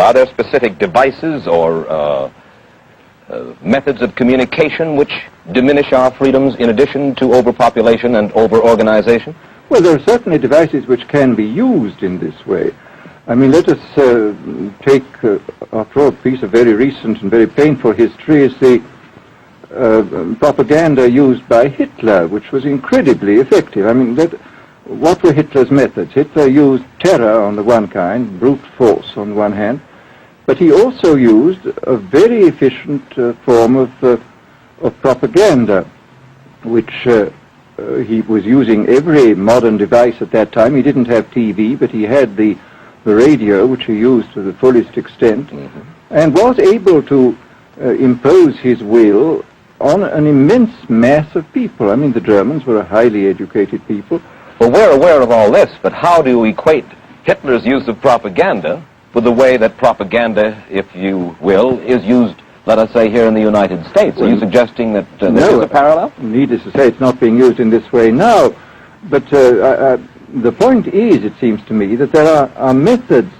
are there specific devices or methods of communication which diminish our freedoms in addition to overpopulation and over-organization? Well, there are certainly devices which can be used in this way. I mean, let us take, after all, a piece of very recent and very painful history is the propaganda used by Hitler, which was incredibly effective. I mean, what were Hitler's methods? Hitler used terror on the one kind, brute force on the one hand, but he also used a very efficient form of propaganda, which he was using every modern device at that time. He didn't have TV, but he had the radio, which he used to the fullest extent, and was able to impose his will on an immense mass of people. I mean, the Germans were a highly educated people. Well, we're aware of all this, but how do you equate Hitler's use of propaganda with the way that propaganda, if you will, is used, let us say, here in the United States? Are you suggesting that this is a parallel? Needless to say, it's not being used in this way now. But the point is, it seems to me, that there are methods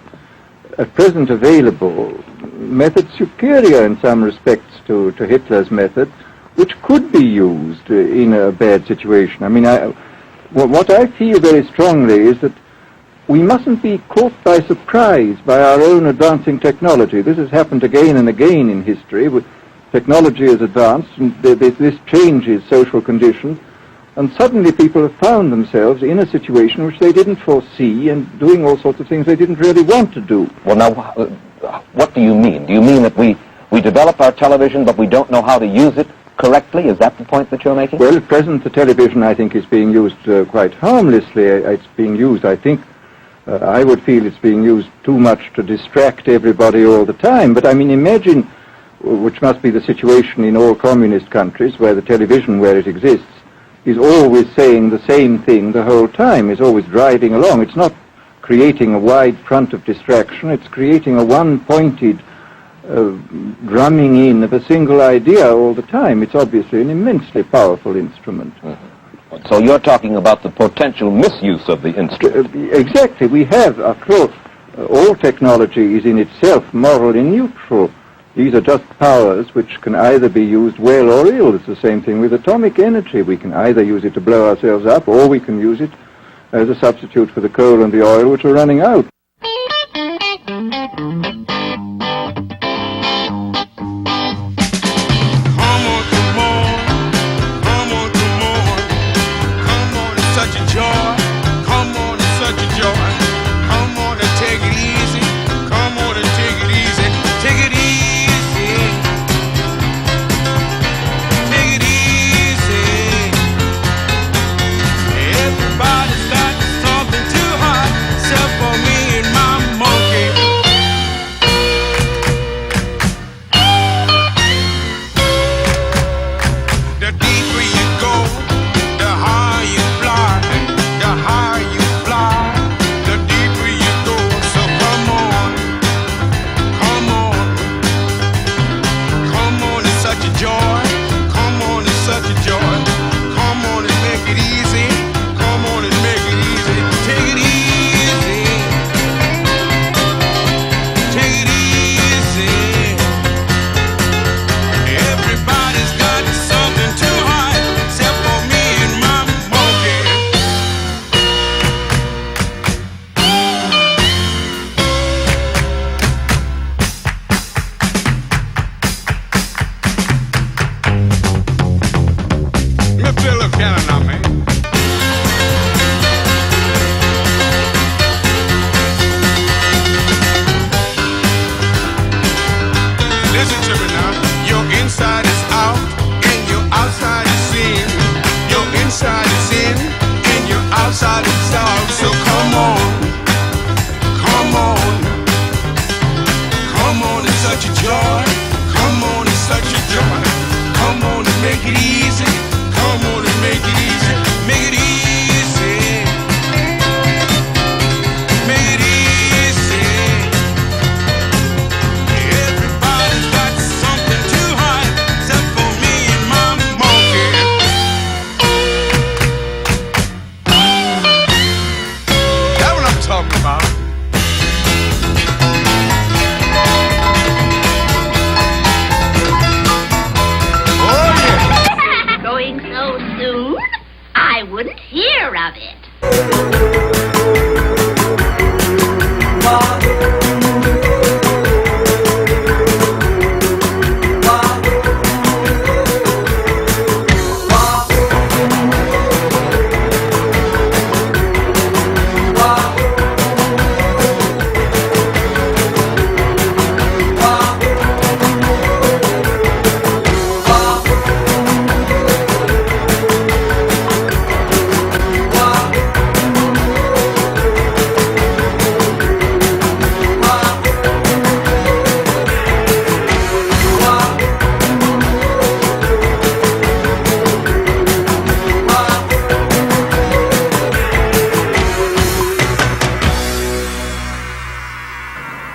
at present available, methods superior in some respects to Hitler's method, which could be used in a bad situation. I mean, what I feel very strongly is that we mustn't be caught by surprise by our own advancing technology. This has happened again and again in history. Technology has advanced, and this changes social conditions, and suddenly people have found themselves in a situation which they didn't foresee and doing all sorts of things they didn't really want to do. Well, now, what do you mean? Do you mean that we develop our television, but we don't know how to use it correctly? Is that the point that you're making? Well, at present, the television, I think, is being used quite harmlessly. It's being used, I think, I would feel it's being used too much to distract everybody all the time. But, I mean, imagine, which must be the situation in all communist countries, where the television, where it exists, is always saying the same thing the whole time, is always driving along. It's not creating a wide front of distraction, it's creating a one-pointed drumming in of a single idea all the time. It's obviously an immensely powerful instrument. So you're talking about the potential misuse of the instrument. Exactly. We have, after all technology is in itself morally neutral. These are just powers which can either be used well or ill. It's the same thing with atomic energy. We can either use it to blow ourselves up, or we can use it as a substitute for the coal and the oil which are running out. Everybody's got something too hot, except for me.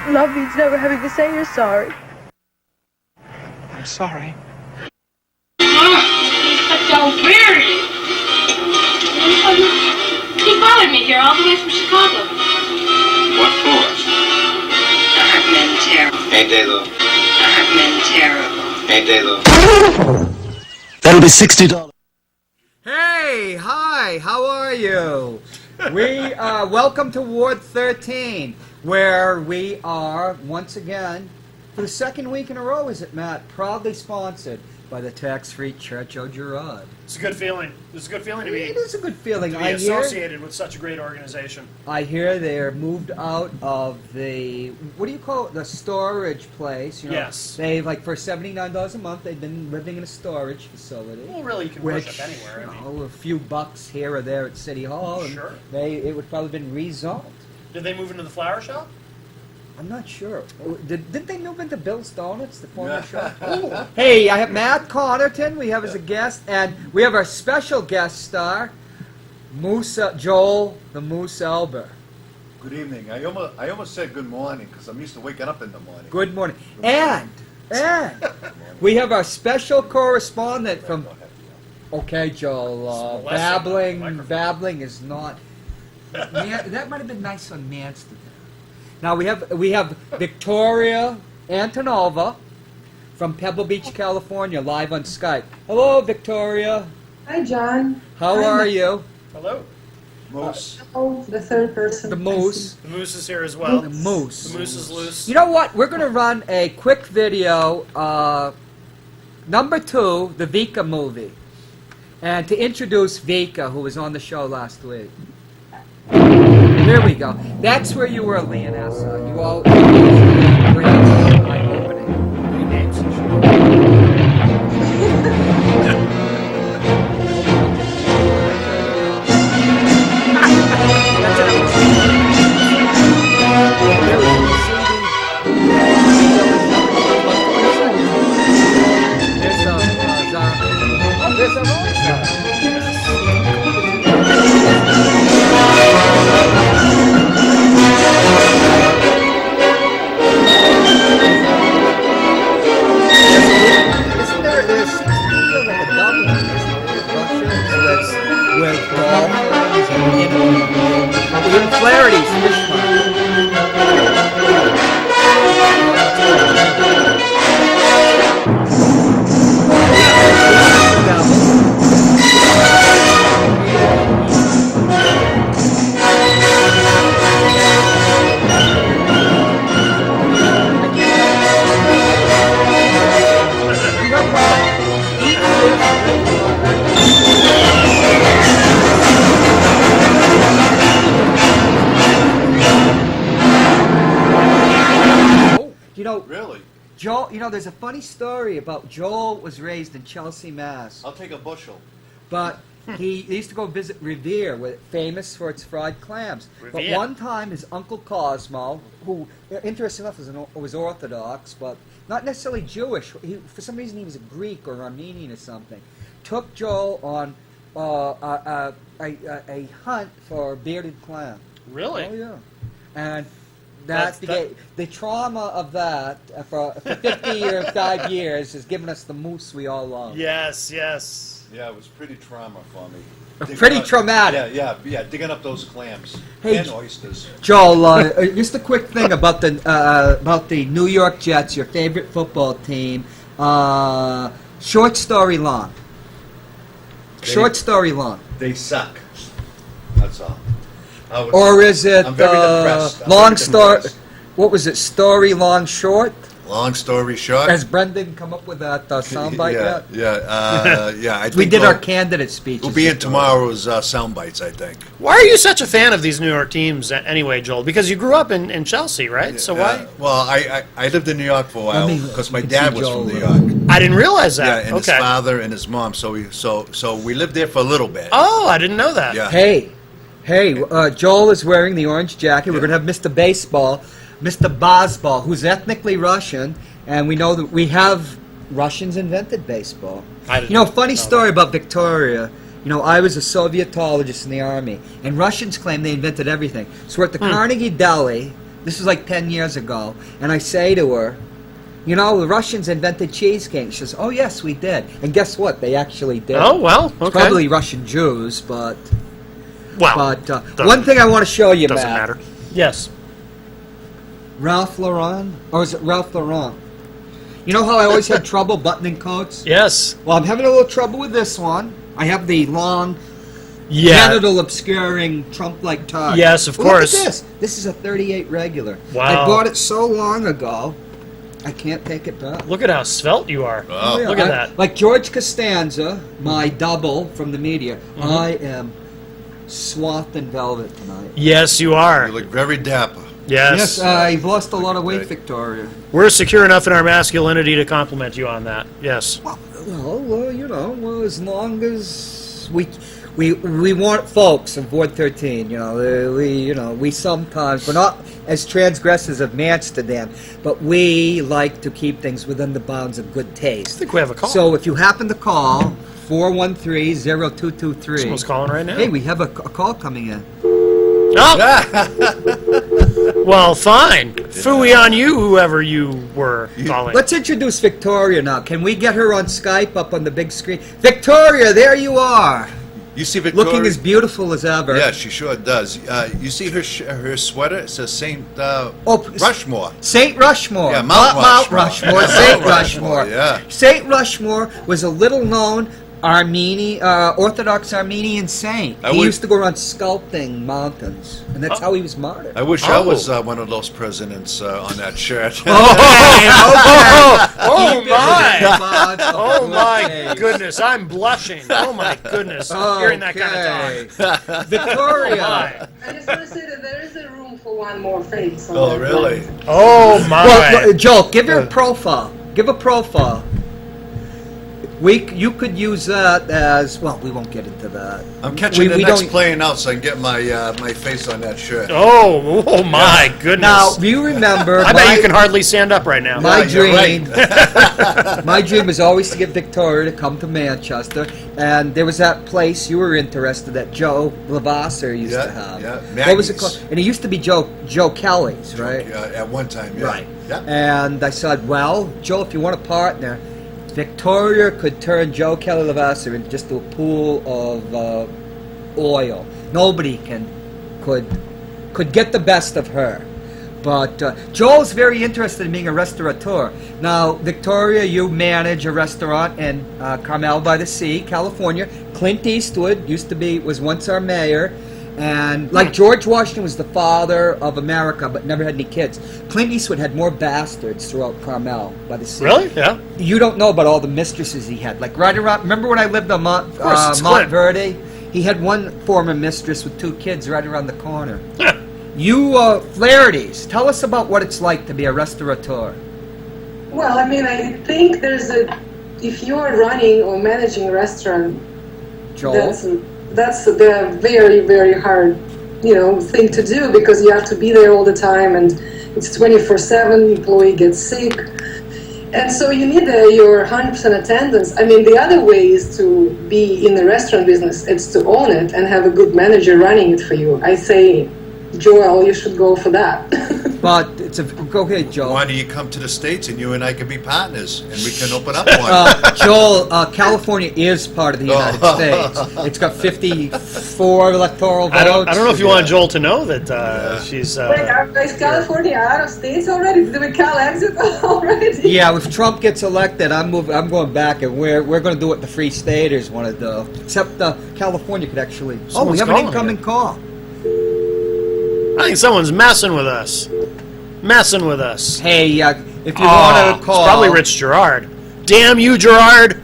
Love means never having to say you're sorry. I'm sorry. He's such a weird. He followed me here all the way from Chicago. What for? I heard men terrible. Ain't they though? I heard men terrible. Ain't they though? That'll be $60. Hey, hi, how are you? We welcome to Ward 13, where we are once again, for the second week in a row, is it, Matt? Proudly sponsored by the tax-free Church of Gerard. It's a good feeling. It's a good feeling to be. It is a good feeling. To be associated with such a great organization. I hear they're moved out of the, what do you call it, the storage place. You know, Yes. They, like, for $79 a month, they've been living in a storage facility. Well, really, you can worship anywhere. I mean. A few bucks here or there at City Hall. And Sure. it would probably been rezoned. Did they move into the flower shop? I'm not sure. Didn't they move into Bill's Donuts, the former shop? Hey, I have Matt Connarton. We have as a guest, and we have our special guest star, Joel the Moose Elber. Good evening. I almost said good morning because I'm used to waking up in the morning. Good morning. And we have our special correspondent from. Okay, Joel. Babbling is not. That might have been nice on Nance to do. Now we have Victoria Antonova from Pebble Beach, California, live on Skype. Hello, Victoria. Hi, John. How are you? Hello. Moose. Oh, the third person. The Moose. The moose is here as well. The Moose. The moose is loose. You know what? We're going to run a quick video, number 2, the Vika movie. And to introduce Vika, who was on the show last week. There we go. That's where you were, Leonessa. You all my opening. Your names and there's a rock star. With dolphins and even Flaherty's fish Really? Joel, you know, there's a funny story about Joel was raised in Chelsea, Mass. I'll take a bushel. But he used to go visit Revere, famous for its fried clams. Revere. But one time, his uncle Cosmo, who, interesting enough, was Orthodox, but not necessarily Jewish. For some reason, he was a Greek or Armenian or something. Took Joel on a hunt for bearded clam. Really? Oh yeah, and. The trauma of that for 50 or 5 years has given us the moose we all love. Yes, yes. Yeah, it was pretty trauma for me. Pretty traumatic. Yeah, digging up those clams Hey, and oysters. Joel, just a quick thing about the New York Jets, your favorite football team. Short story long. Short story long. They suck. That's all. Or is it I'm very depressed. I'm long very story? depressed. What was it? Story long short? Long story short. Has Brendan come up with that soundbite yeah, yet? yeah. I We think did our we'll- candidate speeches. We'll be in tomorrow's sound bites, I think. Why are you such a fan of these New York teams anyway, Joel? Because you grew up in Chelsea, right? So why? Well, I lived in New York for a while me- because my you can dad see was Joel from New there. York. I didn't realize Yeah, that. and his okay. father and his mom. So we lived there for a little bit. Oh, I didn't know that. Yeah. Hey, Joel is wearing the orange jacket. We're going to have Mr. Baseball, Mr. Baseball, who's ethnically Russian, and we know that we have Russians invented baseball. I didn't You know, funny know story about Victoria. You know, I was a Sovietologist in the army, and Russians claim they invented everything. So we're at the Carnegie Deli. This was like 10 years ago, and I say to her, you know, the Russians invented cheesecake. She says, oh, yes, we did. And guess what? They actually did. Oh, well, It's okay. probably Russian Jews, but... Well, one thing I want to show you, doesn't Matt. matter. Yes. Ralph Lauren? Or is it Ralph Lauren? You know how I always had trouble buttoning coats? Yes. Well, I'm having a little trouble with this one. I have the long, Yeah. genital obscuring Trump-like tie. Yes, of Look course. at this. This is a 38 regular. Wow. I bought it so long ago, I can't take it back. Look at how svelte you are. Oh. Yeah, Look at I- that. Like George Costanza, my double from the media, I am swathed in velvet tonight. Yes, you are. You look very dapper. Yes. I've lost a lot of weight, Okay. Victoria. We're secure enough in our masculinity to compliment you on that. Yes. Well, you know, as long as we want folks of Ward 13, you know, we sometimes, we're not as transgressive as Amsterdam, but we like to keep things within the bounds of good I taste. think we have a call. So if you happen to call 413-0223. Someone's calling right now. Hey, we have a call coming in. Oh! Well, fine. Phooey on you, whoever you were calling. Let's introduce Victoria now. Can we get her on Skype up on the big screen? Victoria, there you are. You see Victoria? Looking as beautiful as ever. Yeah, she sure does. You see her sweater? It says Saint Oh, Rushmore. St. Rushmore. Yeah, Not Mount Rushmore. Rushmore. St. Mount Rushmore. Rushmore, yeah. St. Rushmore was a little known Orthodox Armenian saint. I He would- used to go around sculpting mountains, and that's how he was martyred. I wish I Oh. was one of those presidents on that shirt. Oh, my! Oh Oh, my goodness. I'm blushing. Oh, my goodness. Hearing that kind of talk. Victoria. My. I just want to say that there is a room for one more face. on Oh, that really? one. Oh, my. Well, Joel, give her a profile. Give a profile. You could use that as well. We won't get into that. I'm catching the we next don't- plane out so I can get my my face on that shirt. Oh, my goodness. Now, do you remember? I bet you can hardly stand up right now. My Yeah, you're dream, my dream was always to get Victoria to come to Manchester, and there was that place you were interested at. Joe Lavasser used to have. yeah, What was it Maggie's. called? And it used to be Joe Kelly's, right? At one time, yeah. Right. Yeah. And I said, well, Joe, if you want a partner, Victoria could turn Joe Kelly Lavasser into just a pool of oil. Nobody could get the best of her. But Joel's very interested in being a restaurateur. Now, Victoria, you manage a restaurant in Carmel by the Sea, California. Clint Eastwood was once our mayor. And like George Washington was the father of America, but never had any kids. Clint Eastwood had more bastards throughout Carmel by the sea. Really? Yeah. You don't know about all the mistresses he had. Like right around. Remember when I lived on course, it's Clint. Montverde? He had one former mistress with 2 kids right around the corner. You Flaherty's, tell us about what it's like to be a restaurateur. Well, I mean, I think if you're running or managing a restaurant, Joel? that's a very, very hard, thing to do because you have to be there all the time and it's 24/7, employee gets sick. And so you need your 100% attendance. I mean, the other way is to be in the restaurant business. It's to own it and have a good manager running it for you. I say, Joel, you should go for that. But go ahead, Joel. Why don't you come to the States and you and I can be partners and we can open up one? Joel, California is part of the United States. It's got 54 electoral votes. I don't know if you want Joel to know that she's... Wait, is California out of states already? Did we Cal exit already? Yeah, if Trump gets elected, I'm going back, and we're going to do what the Free Staters want to do. Except California could actually. Someone's we have an calling incoming it. call. I think someone's messing with us. Messing with us. Hey, if you Oh, want to call, it's probably Rich Gerard. Damn you, Gerard!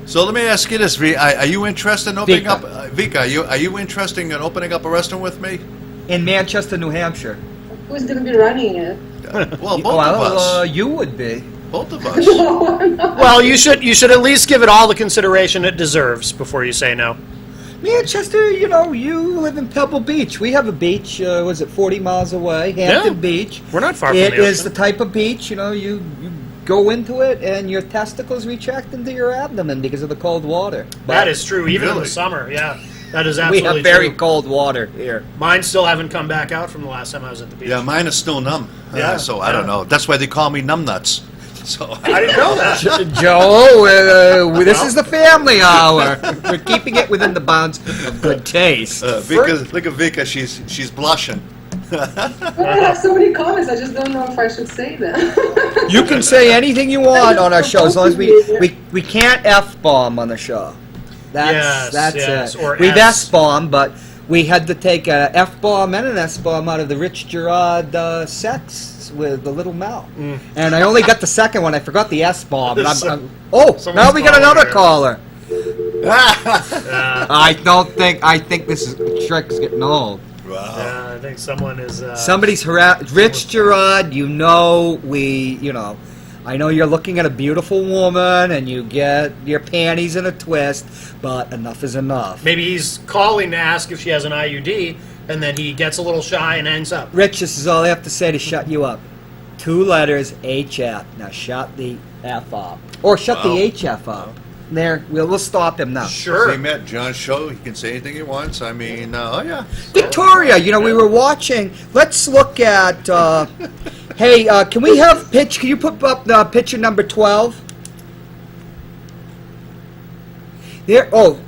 So let me ask you this, V. Are you interested in opening Vika. up... Vika, are you interested in opening up a restaurant with me? in Manchester, New Hampshire. Who's going to be running it? Well, both of us. You would be. Both of us. Well, you should at least give it all the consideration it deserves before you say no. Manchester, you live in Pebble Beach. We have a beach, was it 40 miles away? Hampton Yeah. Beach. We're not far from It the is ocean. the type of beach, you go into it and your testicles retract into your abdomen because of the cold water. That is true, even in the Really? summer, yeah. That is We absolutely have very true. cold water here. Mine still haven't come back out from the last time I was at the beach. Yeah, mine is still numb. Yeah, So I don't yeah. know. That's why they call me numbnuts. So I didn't know that. Joe, this is the family hour. We're keeping it within the bounds of good taste. Vika, look at Vika. She's blushing. I have so many comments, I just don't know if I should say them. You can say anything you want on our show as long as we can't F-bomb on the show. That's yes, it. or We've S. S-bomb, but we had to take a F-bomb and an S-bomb out of the Rich Gerard sex with the little Mel. And I only got the second one. I forgot the S-bomb. And now Someone's we got calling another here. caller. Yeah, I think this trick's getting old. Wow. yeah, I think someone is... Somebody's Rich Gerard, I know you're looking at a beautiful woman and you get your panties in a twist, but enough is enough. Maybe he's calling to ask if she has an IUD, and then he gets a little shy and hangs up. Rich, this is all I have to say to shut you up. 2 letters, HF. Now shut the F up. Or shut the HF up. There, we'll stop him now. Sure. He met John's show. He can say anything he wants. I mean, oh yeah. Victoria, we were watching. Let's look at. Hey, can we have pitch? Can you put up the picture number 12? There. Oh.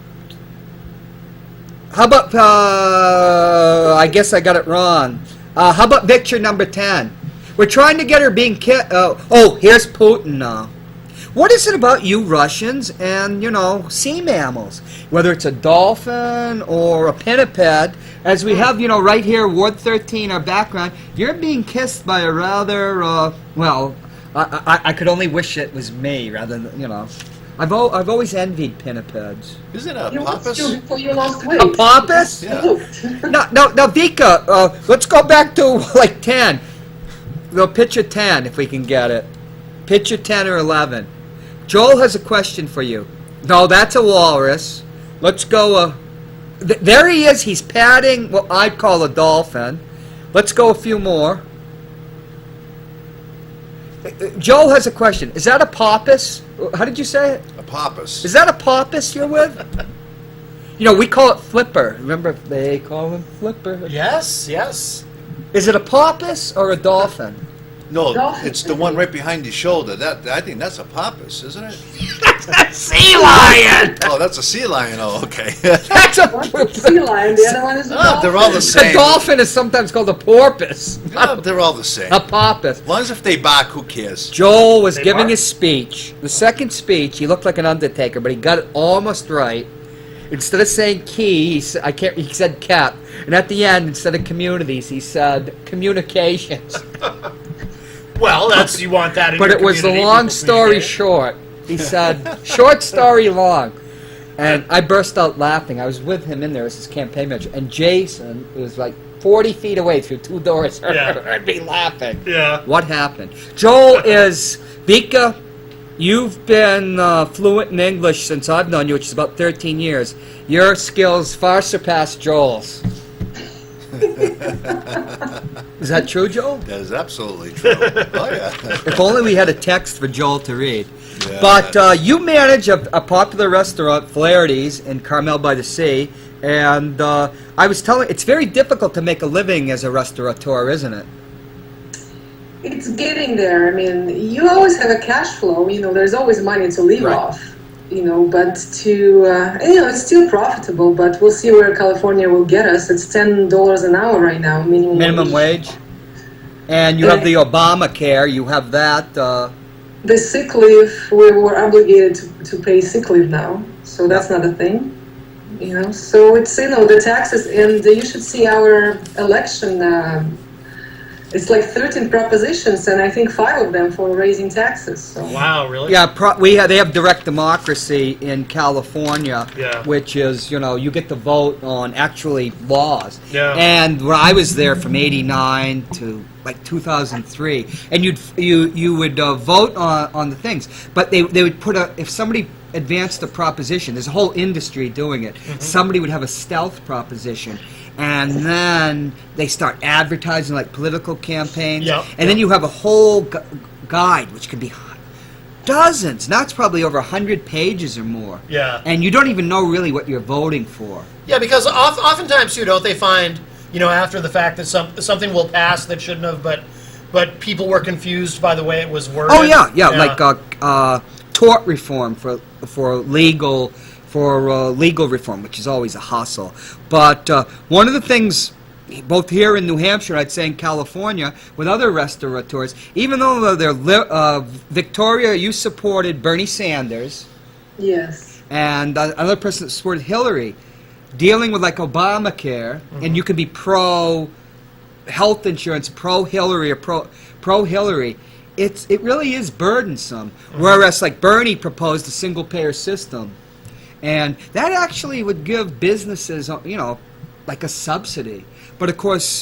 How about? I guess I got it wrong. How about picture number 10? We're trying to get her being kissed. Here's Putin now. What is it about you Russians and, sea mammals? Whether it's a dolphin or a pinniped, as we have, right here, Ward 13, our background, you're being kissed by a rather, I could only wish it was me rather than, I've always envied pinnipeds. Isn't it a You lost pompous? too before you lost weight. A pompous? Yeah. Now, Vika, let's go back to, 10. The picture 10, if we can get it. Picture 10 or 11. Joel has a question for you. No, that's a walrus. Let's go. There he is. He's patting what I'd call a dolphin. Let's go a few more. Joel has a question. Is that a porpoise? How did you say it? A pompous. Is that a porpoise you're with? We call it flipper. Remember, they call him flipper. Yes, yes. Is it a porpoise or a dolphin? No, Dolphin. it's the one right behind your shoulder. I think that's a pompous, isn't it? Sea lion. Oh, that's a sea lion. Oh, okay. That's a. One's a sea lion, the other one is a dolphin. They're all the The same. dolphin is sometimes called a porpoise. They're all the same. A porpoise. As long as if they bark, who cares? Joel was They giving bark. his speech. The second speech, he looked like an undertaker, but he got it almost right. Instead of saying key, he said cat. And at the end, instead of communities, he said communications. Well, you want that in But your it was the community, long people story communicate. short. He said, short story long. And I burst out laughing. I was with him in there as his campaign manager. And Jason was 40 feet away through 2 doors. Yeah. Heard me laughing. Yeah. What happened? Joel is... Vika, you've been fluent in English since I've known you, which is about 13 years. Your skills far surpass Joel's. Is that true, Joel? That is absolutely true. Oh, yeah. If only we had a text for Joel to read. Yeah. But you manage a popular restaurant, Flaherty's, in Carmel by the Sea, and I was telling, it's very difficult to make a living as a restaurateur, isn't it? It's getting there. I mean, you always have a cash flow. There's always money to live Right. off. But it's still profitable. But we'll see where California will get us. It's $10 an hour right now, Minimum wage. And you have the Obamacare, you have that. The sick leave, we're obligated to pay sick leave now, so that's not a thing. So it's, the taxes, and you should see our election. It's like 13 propositions, and I think 5 of them for raising taxes. So. Wow, really? Yeah, they have direct democracy in California, which is, you get to vote on actually laws. Yeah. And when I was there from '89 to like 2003, and you would vote on the things, but they would put if somebody advanced a proposition, there's a whole industry doing it. Mm-hmm. Somebody would have a stealth proposition. And then they start advertising like political campaigns. And then you have a whole guide, which could be dozens. Now it's probably over 100 pages or more. Yeah. And you don't even know really what you're voting for. Yeah, because oftentimes, too, don't they find, after the fact that something will pass that shouldn't have, but people were confused by the way it was worded? Oh, yeah. Like tort reform for legal reform, which is always a hustle. But one of the things, both here in New Hampshire, I'd say in California, with other restaurateurs, even though they're Victoria, you supported Bernie Sanders. Yes. And another person that supported Hillary, dealing with like Obamacare, and you could be pro health insurance, pro Hillary, or pro Hillary. It really is burdensome. Whereas like Bernie proposed a single payer system. And that actually would give businesses, like a subsidy. But of course,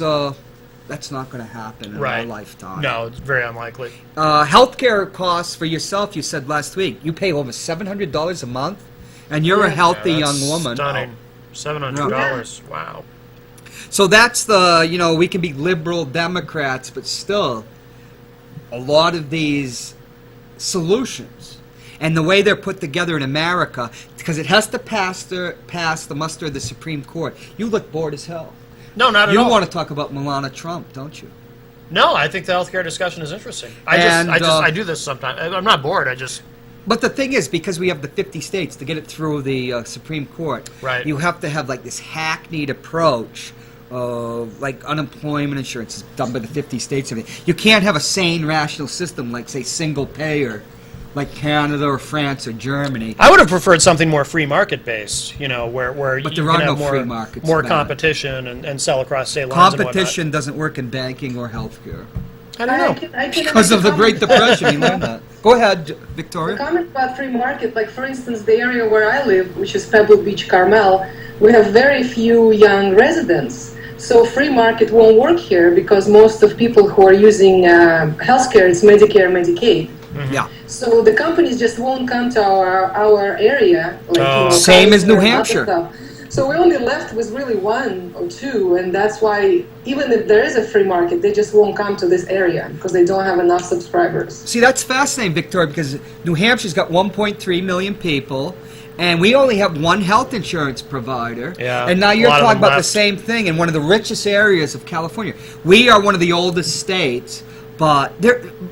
that's not going to happen in our lifetime. No, it's very unlikely. Healthcare costs for yourself, you said last week, you pay over $700 a month, and you're a healthy young woman. Stunning. $700. Wow. So that's we can be liberal Democrats, but still, a lot of these solutions and the way they're put together in America, because it has to pass the muster of the Supreme Court. You look bored as hell. No, not at all. You want to talk about Melania Trump, don't you? No, I think the healthcare discussion is interesting. I do this sometimes. I'm not bored. But the thing is, because we have the 50 states to get it through the Supreme Court, you have to have like this hackneyed approach. Like unemployment insurance is done by the 50 states. You can't have a sane, rational system like, say, single payer, like Canada or France or Germany. I would have preferred something more free market based, where but you there are can no have free markets. more competition and sell across state lines. Competition doesn't work in banking or healthcare. I don't know. I can because of the Great Depression, you learned that. Go ahead, Victoria. A comment about free market, like for instance, the area where I live, which is Pebble Beach, Carmel, we have very few young residents. So free market won't work here because most of people who are using healthcare is Medicare, Medicaid. Mm-hmm. Yeah. So the companies just won't come to our area. Like, same as New Hampshire. So we're only left with really 1 or 2, and that's why even if there is a free market, they just won't come to this area because they don't have enough subscribers. See, that's fascinating, Victoria, because New Hampshire's got 1.3 million people. And we only have one health insurance provider. Yeah, and now you're talking about the same thing in one of the richest areas of California. We are one of the oldest states, but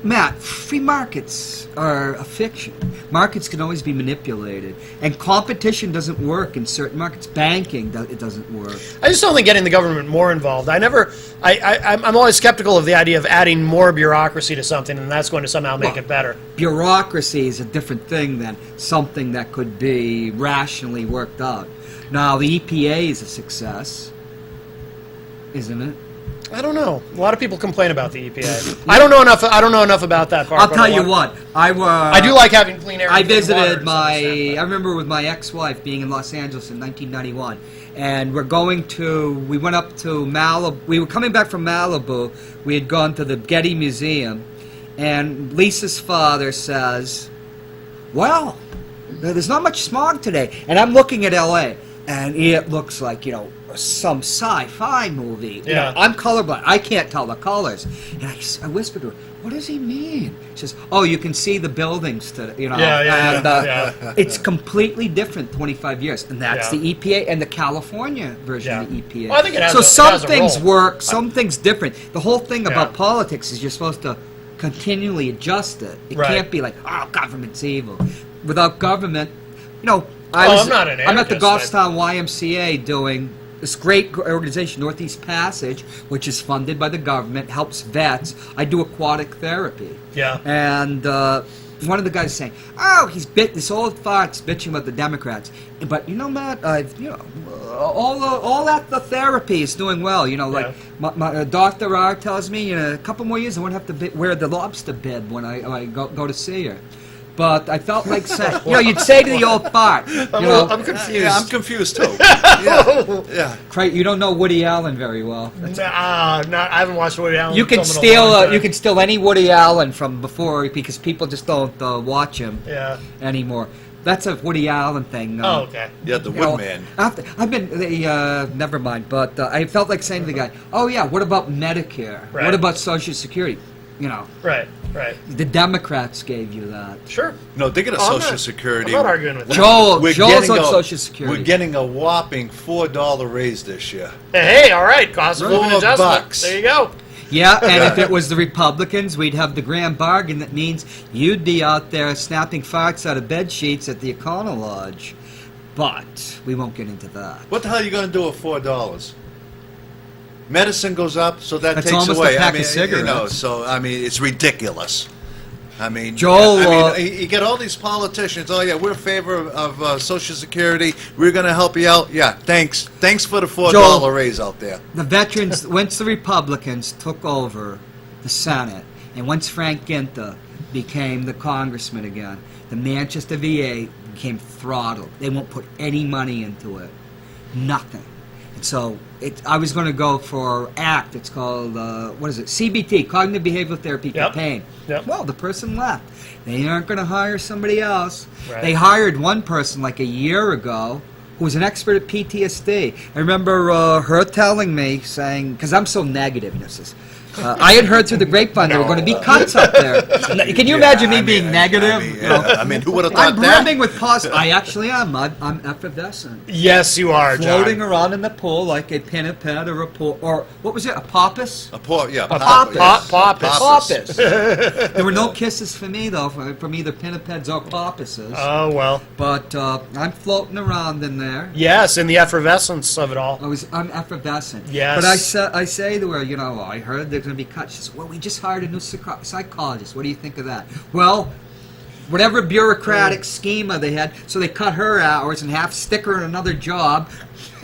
Matt, free markets are a fiction. Markets can always be manipulated. And competition doesn't work in certain markets. Banking, it doesn't work. I just don't think getting the government more involved. I'm always skeptical of the idea of adding more bureaucracy to something, and that's going to somehow make it better. Bureaucracy is a different thing than something that could be rationally worked out. Now, the EPA is a success, isn't it? I don't know. A lot of people complain about the EPA. I don't know enough about that part. I'll tell you what. I do like having clean air. I visited I remember with my ex-wife being in Los Angeles in 1991, and we went up to Malibu. We were coming back from Malibu. We had gone to the Getty Museum, and Lisa's father says, "Well, there's not much smog today." And I'm looking at L.A., and it looks like, some sci-fi movie. I'm colorblind. I can't tell the colors. And I whispered to her, "What does he mean?" She says, "Oh, you can see the buildings today, It's completely different 25 years. And that's the EPA and the California version of the EPA. Well, I think it has so some things role. work, some things different. The whole thing about politics is you're supposed to continually adjust it. It can't be like, government's evil. Without government, I'm at the Goffstown YMCA doing this great organization, Northeast Passage, which is funded by the government, helps vets. I do aquatic therapy. Yeah. And one of the guys saying, "Oh, this old fart's bitching about the Democrats." But you know, Matt, all that the therapy is doing well. You know, like my Dr. R tells me, in a couple more years I won't have to wear the lobster bib when I go to see her. But I felt like saying, you'd say to the old fart, I'm confused. Yeah, I'm confused too. Yeah. You don't know Woody Allen very well. I haven't watched Woody Allen. You can steal any Woody Allen from before because people just don't watch him anymore. That's a Woody Allen thing. Okay. Yeah, the Woodman. I've been never mind. But I felt like saying to the guy, "Oh yeah, what about Medicare? Right. What about Social Security? Right. The Democrats gave you that. Sure. No, they get a Social Security. I'm not arguing with that. Joel's on Social Security. We're getting a whopping $4 raise this year. Hey, all right, cost of living adjustment. $4. There you go. Yeah, and if it was the Republicans, we'd have the grand bargain. That means you'd be out there snapping farts out of bed sheets at the Econo Lodge. But we won't get into that. What the hell are you going to do with $4? Medicine goes up, so that's takes almost away. a pack of cigarettes. It's ridiculous. Joel, you get all these politicians. Oh yeah, we're in favor of Social Security. We're going to help you out. Yeah, thanks for the $4 raise out there. The veterans, once the Republicans took over the Senate, and once Frank Ginta became the congressman again, the Manchester VA became throttled. They won't put any money into it, nothing. So I was going to go for ACT. It's called, CBT, Cognitive Behavioral Therapy for Pain. Yep. Well, the person left. They aren't going to hire somebody else. Right. They hired one person like a year ago who was an expert at PTSD. I remember her telling me, saying, because I'm so negative, I had heard through the grapevine there were going to be cuts up there. Can you imagine me being negative? Who would have thought I'm that? brimming with positive. I actually am. I'm effervescent. Yes, you are, John. Floating around in the pool like a pinniped or a pool, or what was it? A poppus? A poppus. Poppus. There were no kisses for me though, from either pinnipeds or poppuses. Oh well. But I'm floating around in there. Yes, in the effervescence of it all. I'm effervescent. Yes. But I say to her, I heard there's going to be cuts. She says, well, we just hired a new psychologist. What do you think of that? Well, whatever bureaucratic schema they had, so they cut her hours in half, stick her in another job,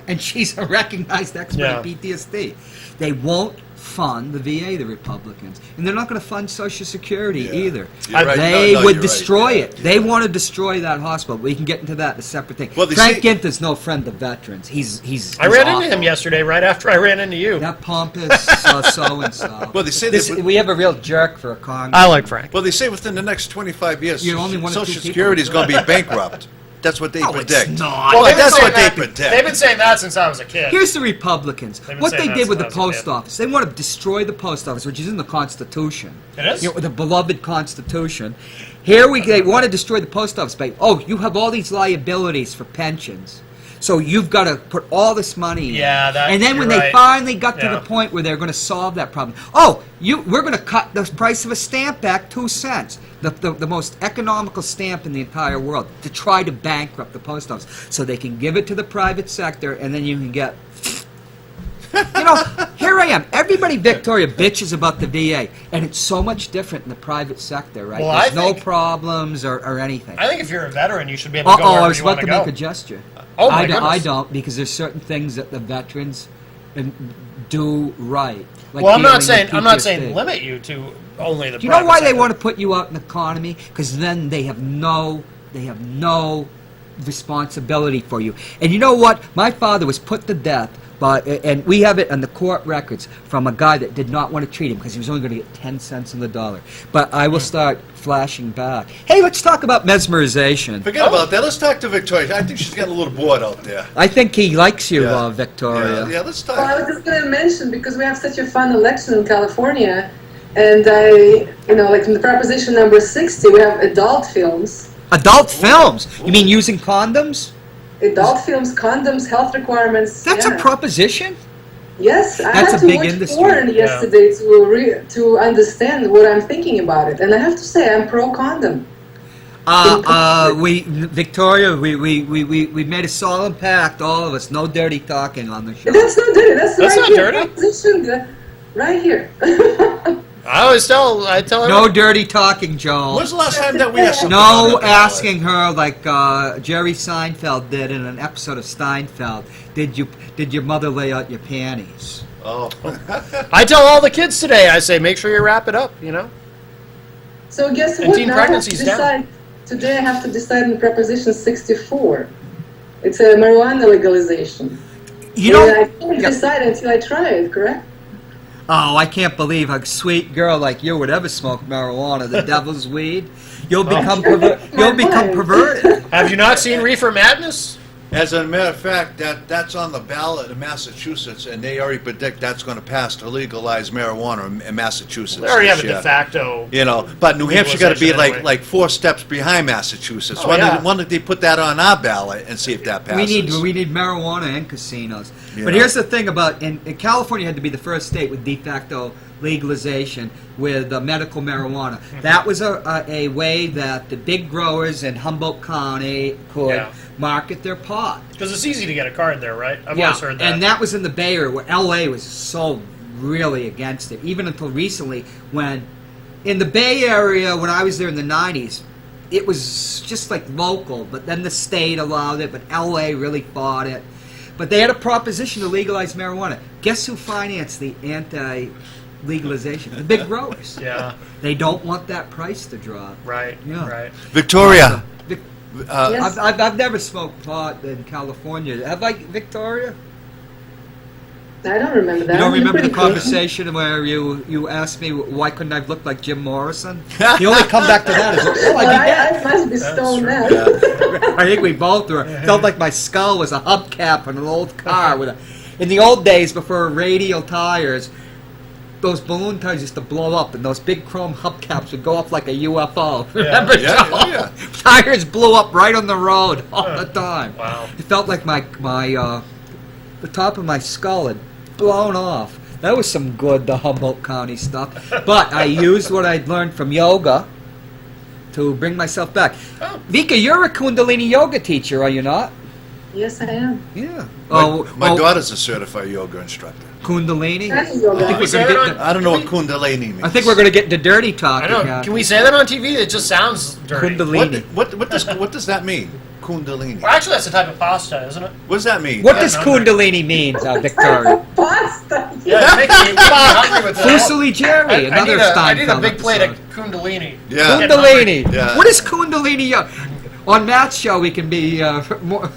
and she's a recognized expert at PTSD. They won't fund the VA, the Republicans, and they're not going to fund Social Security either. Right. They would destroy it. They want to destroy that hospital. We can get into that, a separate thing. Well, Frank Ginta's no friend of veterans. He's I ran awful. into him yesterday, right after I ran into you. That pompous so-and-so. Well, they say we have a real jerk for a Congress. I like Frank. Well, they say within the next 25 years, You're only one of two Social people. Security is going to be bankrupt. That's what they predict. It's not. Well, That's what they predict. They've been saying that since I was a kid. Here's the Republicans. been What saying they that did with the since I was a post kid. office, they want to destroy the post office, which is in the Constitution. It is? The beloved Constitution. Here they want to destroy the post office by, you have all these liabilities for pensions. So you've got to put all this money in. Yeah, and then when they you're right. finally got to Yeah. the point where they're going to solve that problem, we're going to cut the price of a stamp back 2 cents, the most economical stamp in the entire world, to try to bankrupt the post office, so they can give it to the private sector, and then you can get. Here I am. Everybody, Victoria, bitches about the VA, and it's so much different in the private sector, right? Well, There's I no think- problems or anything. I think if you're a veteran, you should be able to go wherever I was you about want to to go. make a gesture. Oh, my I goodness. don't, because there's certain things that the veterans do right. Like Well, I'm not dealing with saying PTSD. limit you to only the. Do you know private why they sector. want to put you out in the economy? Because then they have no responsibility for you. And you know what? My father was put to death and we have it on the court records from a guy that did not want to treat him because he was only going to get 10 cents on the dollar. But I will start flashing back. Hey, let's talk about mesmerization. Forget about that. Let's talk to Victoria. I think she's getting a little bored out there. I think he likes you, Yeah. Victoria. Yeah, let's talk. Well, I was just going to mention, because we have such a fun election in California, and like in the proposition number 60, we have adult films. Adult films? You mean using condoms? Adult films, condoms, health requirements. That's a proposition? Yes, I That's had a to big watch industry. porn yesterday to understand what I'm thinking about it, and I have to say I'm pro condom. Victoria, we made a solemn pact, all of us, no dirty talking on the show. That's not dirty. That's That's right not here. dirty. Proposition right here. I always tell No everyone. dirty talking, Joel. When's the last time that we had something on No the ballot? asking her like Jerry Seinfeld did in an episode of Steinfeld. Did your mother lay out your panties? Oh. I tell all the kids today, I say, make sure you wrap it up, you know? So guess And what? teen Now I have to pregnancy's down. decide. Today I have to decide on Proposition 64. It's a marijuana legalization. You know. I can't decide until I try it, correct? Oh, I can't believe a sweet girl like you would ever smoke marijuana, the devil's weed. You'll become perverted. Have you not seen Reefer Madness? As a matter of fact, that's on the ballot in Massachusetts, and they already predict that's going to pass to legalize marijuana in Massachusetts. They already have a this de year. facto. You know, but New Hampshire got to be legalization like 4 steps behind Massachusetts. Oh, Why yeah. don't they put that on our ballot and see if that passes? We need marijuana and casinos. Yeah. But here's the thing about in California had to be the first state with de facto legalization with medical marijuana. That was a way that the big growers in Humboldt County could market their pot. Because it's easy to get a card there, right? I've always heard that. And that was in the Bay Area, where LA was so really against it, even until recently when in the Bay Area, when I was there in the 90s, it was just like local, but then the state allowed it, but LA really fought it. But they had a proposition to legalize marijuana. Guess who financed the anti-legalization? The big growers. Yeah. They don't want that price to drop. Right, Yeah. right. Victoria. Yes. I've never smoked pot in California. Have I, Victoria? I don't remember that. You don't You're remember the pretty close. conversation where you asked me why couldn't I look like Jim Morrison? The only come back to that is, oh, Well, I'd be dead. I must be stoned now. I think we both were. Felt like my skull was a hubcap in an old car with a. In the old days, before radial tires, those balloon tires used to blow up, and those big chrome hubcaps would go up like a UFO. Remember, Yeah, Joe? yeah. Tires blew up right on the road all the time. Wow. It felt like my the top of my skull had blown off. That was some good, the Humboldt County stuff. But I used what I'd learned from yoga to bring myself back. Oh. Vika, you're a Kundalini yoga teacher, are you not? Yes, I am. Yeah. My daughter's a certified yoga instructor. Kundalini? Trying yoga. I think we're say gonna that get on- I don't know what Kundalini means. I think we're going to get into dirty I talking. know. Can we say that on TV? It just sounds dirty. Kundalini. What does that mean? Kundalini. Well, actually, that's a type of pasta, isn't it? What does that mean? What I does don't know. Kundalini mean, Victoria? Pasta. Yeah, it's making me hungry with that. Fusili Jerry, another I need a Steinfeld big plate of episode. Kundalini. Yeah. Getting hungry. Kundalini. Yeah. What is Kundalini yoga? On Matt's show, we can be more.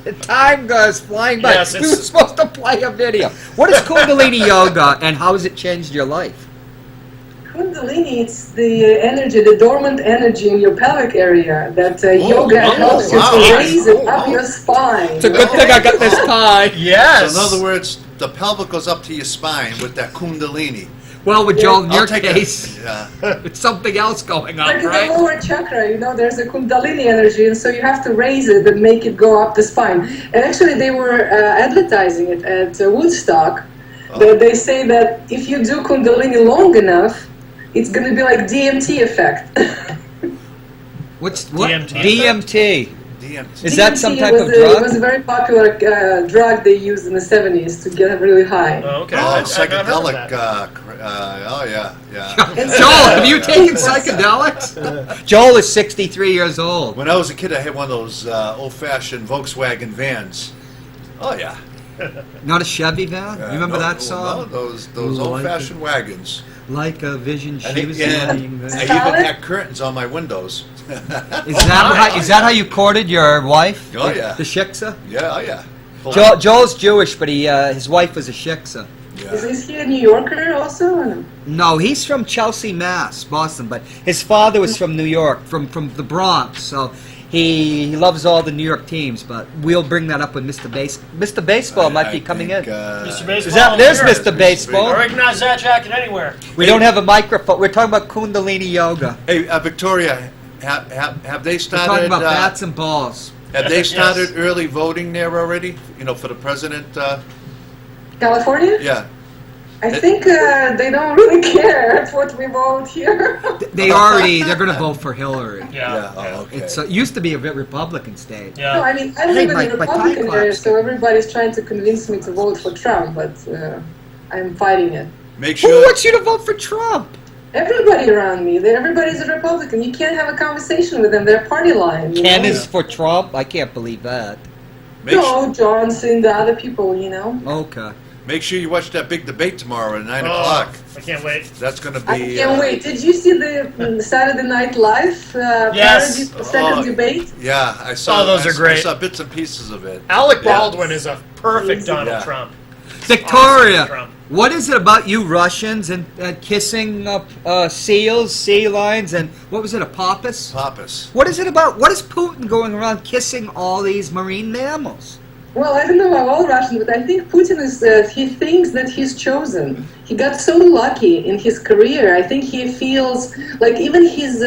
The time goes flying by. Yes, We it's- were supposed to play a video. What is Kundalini yoga, and how has it changed your life? Kundalini, it's the energy, the dormant energy in your pelvic area that yoga helps you wow. to raise it up your spine. It's a good thing I got this tie. Yes. So in other words, the pelvic goes up to your spine with that Kundalini. Well, with Joel, in your I'll take case, it. Yeah. it's something else going on, Like in the right? lower chakra, there's a Kundalini energy, and so you have to raise it and make it go up the spine. And actually, they were advertising it at Woodstock. That they say that if you do Kundalini long enough, it's going to be like DMT effect. What's what? DMT. DMT. DMT. Is that some type of It drug? was a very popular drug they used in the 70s to get really high. Oh, okay. Oh, I've not heard of psychedelic. that. Oh, yeah. Joel, have you taken psychedelics? Joel is 63 years old. When I was a kid, I had one of those old-fashioned Volkswagen vans. Oh, yeah. Not a Chevy van? You remember that No, song? those Like old-fashioned wagons. Like a vision, she And was I lying there. even had curtains on my windows. Is that how you courted your wife? Oh, yeah. The shiksa? Yeah, oh, yeah. Joel's Jewish, but his wife was a shiksa. Is he a New Yorker also? Or no? No, he's from Chelsea, Mass, Boston, but his father was from New York, from the Bronx, so he loves all the New York teams, but we'll bring that up with Mr. Mr. Baseball might be coming in. Mr. Baseball. Is that, there's here. Mr. Baseball. I recognize that jacket anywhere. We don't have a microphone. We're talking about Kundalini yoga. Hey, Victoria, have they We're started? talking about bats and balls. Have they started Yes. early voting there already? For the president? California? Yeah. I think they don't really care what we vote here. They're going to vote for Hillary. Yeah. Oh, okay. It used to be a Republican state. No, Yeah. I mean, I live in my the Republican tie area, collapsed. so everybody's trying to convince me to vote for Trump, but I'm fighting it. Make Who sure. wants you to vote for Trump? Everybody around me, everybody's a Republican. You can't have a conversation with them. They're party line. Ken is for Trump? I can't believe that. No, Johnson, the other people, Okay. Make sure you watch that big debate tomorrow at 9 o'clock. I can't wait. That's going to be... I can't wait. Did you see the Saturday Night Live Yes. parody second debate? Yeah, I saw. Oh, those are great. I saw bits and pieces of it. Alec Baldwin is a perfect Donald Yeah. Trump. Victoria, Awesome, Trump. what is it about you Russians and kissing seals, sea lions, and what was it, a porpoise? Pappas. What is it about? What is Putin going around kissing all these marine mammals? Well, I don't know about all Russians, but I think Putin is, he thinks that he's chosen. He got so lucky in his career. I think he feels like even his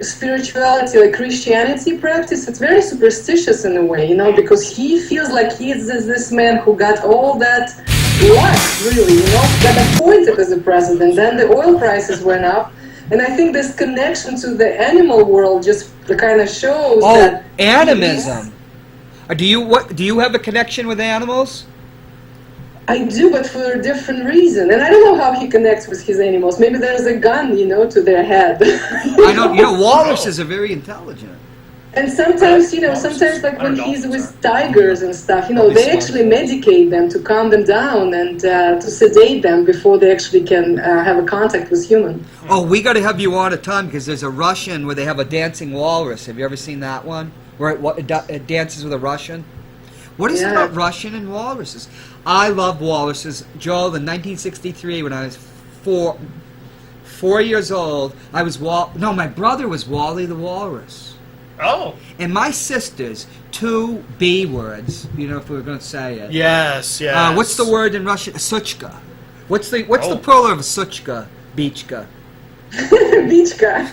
spirituality, like Christianity practice, it's very superstitious in a way, because he feels like he's this man who got all that luck, really, got appointed as a president. Then the oil prices went up. And I think this connection to the animal world just kind of shows that... Oh, animism. Do you have a connection with animals? I do, but for a different reason. And I don't know how he connects with his animals. Maybe there's a gun, to their head. I don't. Walruses are very intelligent. And sometimes, sometimes like when he's with tigers and stuff, they actually medicate them to calm them down and to sedate them before they actually can have a contact with humans. Oh, we got to have you on a time because there's a Russian where they have a dancing walrus. Have you ever seen that one? Where it dances with a Russian? What is it about Russian and walruses? I love walruses. Joel, in 1963, when I was four years old, I was my brother was Wally the Walrus. Oh. And my sisters, two B words, if we were going to say it. Yes, yes. What's the word in Russian? Suchka. What's the plural of suchka? Beachka. Beachka.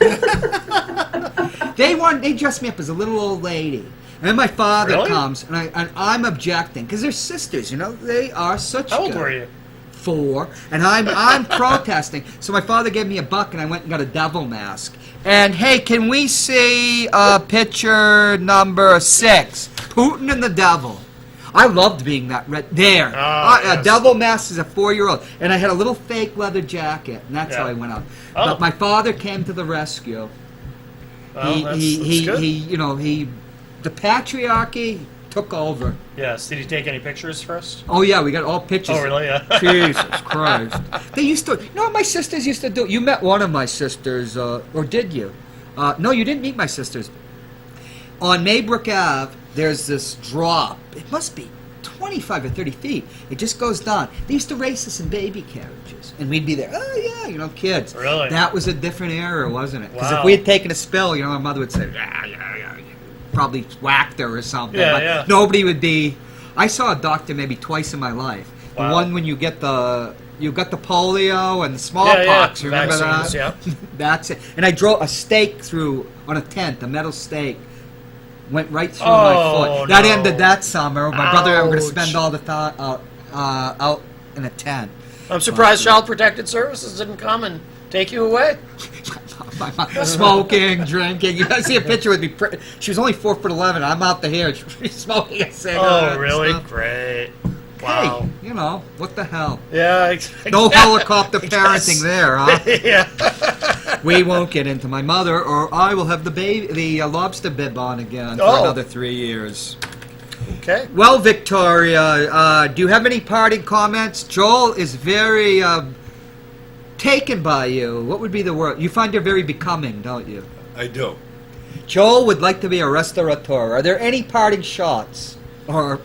They dressed me up as a little old lady. And then my father comes, and I'm objecting, because they're sisters, they are such How old were you? 4, and I'm protesting. So my father gave me $1, and I went and got a devil mask. And, hey, can we see picture number 6? Putin and the devil. I loved being that there. Yes. A devil mask as a 4-year-old. And I had a little fake leather jacket, and that's how I went out. Oh. But my father came to the rescue. Well, that's good. The patriarchy took over. Yes. Did he take any pictures first? Oh yeah, we got all pictures. Oh really? Yeah. Jesus Christ! They used to. What my sisters used to do. You met one of my sisters, or did you? No, you didn't meet my sisters. On Maybrook Ave, there's this drop. It must be 25 or 30 feet. It just goes down. They used to race us in baby carriages, and we'd be there. Oh yeah, kids. Really? That was a different era, wasn't it? Because Wow. if we had taken a spill, my mother would say, yeah. Probably whacked her or something. Yeah, but yeah. nobody would be. I saw a doctor maybe twice in my life. Wow. The one when you got the polio and smallpox. Yeah. Remember Vaccines, that? yeah. That's it. And I drove a stake through on a tent, a metal stake. Went right through my foot. That ended that summer. My brother and I were going to spend all the time out in a tent. I'm surprised Child Protective Services didn't come and take you away. Smoking, drinking. You see a picture with me. She was only 4'11". I'm out here. She's smoking a cigarette. Oh, really? and stuff. Great. Wow. Hey, what the hell? Yeah. No helicopter parenting there, huh? Yeah. We won't get into my mother, or I will have the lobster bib on again for another 3 years. Okay. Well, Victoria, do you have any parting comments? Joel is very taken by you. What would be the word? You find her very becoming, don't you? I do. Joel would like to be a restaurateur. Are there any parting shots? Or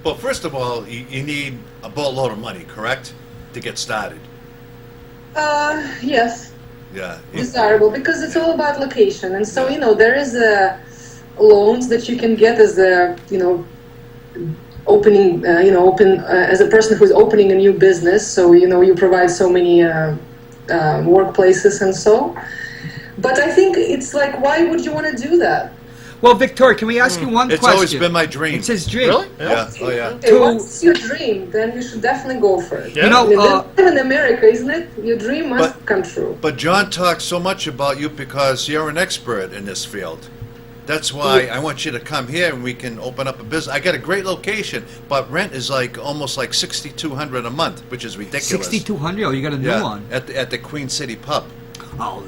Well, first of all, you need a boatload of money, correct? To get started. Yes. Yeah. Desirable, because it's all about location. And so, there is loans that you can get as a, opening, as a person who's opening a new business. So, you provide so many workplaces and so. But I think it's like, why would you want to do that? well, Victoria, can we ask you one It's question? always been my dream. It's his dream. Really? Yeah. Oh, yeah. Okay, what's your dream? Then you should definitely go for it. Yeah. You know, I mean, live in America, isn't it? Your dream must come true. But John talks so much about you because you're an expert in this field. That's why I want you to come here and we can open up a business. I got a great location, but rent is like almost like $6,200 a month, which is ridiculous. 6,200. Oh, you got a new one. At the Queen City Pub. Oh,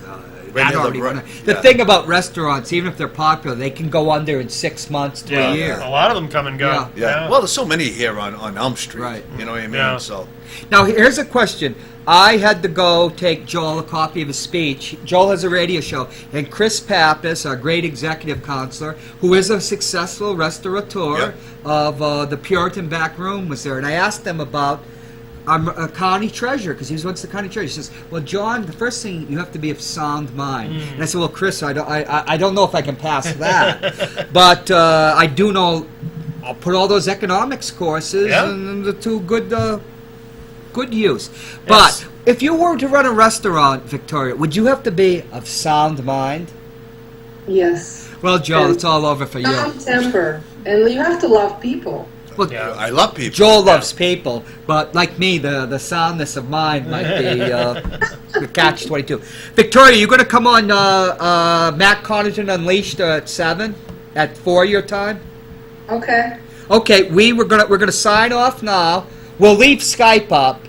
Right that near already the went ro- up. The yeah. thing about restaurants, even if they're popular, they can go under in 6 months to a year. A lot of them come and go. Yeah. Yeah. Well, there's so many here on Elm Street. Right. You know what I mean? Yeah. So. Now, here's a question. I had to go take Joel a copy of his speech. Joel has a radio show, and Chris Pappas, our great executive counselor, who is a successful restaurateur Yep. of the Puritan back room, was there. And I asked them about our county treasurer, because he was once the county treasurer. He says, well, John, the first thing, you have to be of sound mind. And I said, well, Chris, I don't know if I can pass that. But I do know I'll put all those economics courses to good use. But if you were to run a restaurant, Victoria, would you have to be of sound mind? Yes. Well, Joel, And it's all over for you. calm temper, and you have to love people. Well, I love people. Joel loves people, but like me, the soundness of mind might be the catch-22. Victoria, you're going to come on Matt Connarton Unleashed at 7, at 4 your time? Okay. Okay, we're gonna sign off now. We'll leave Skype up,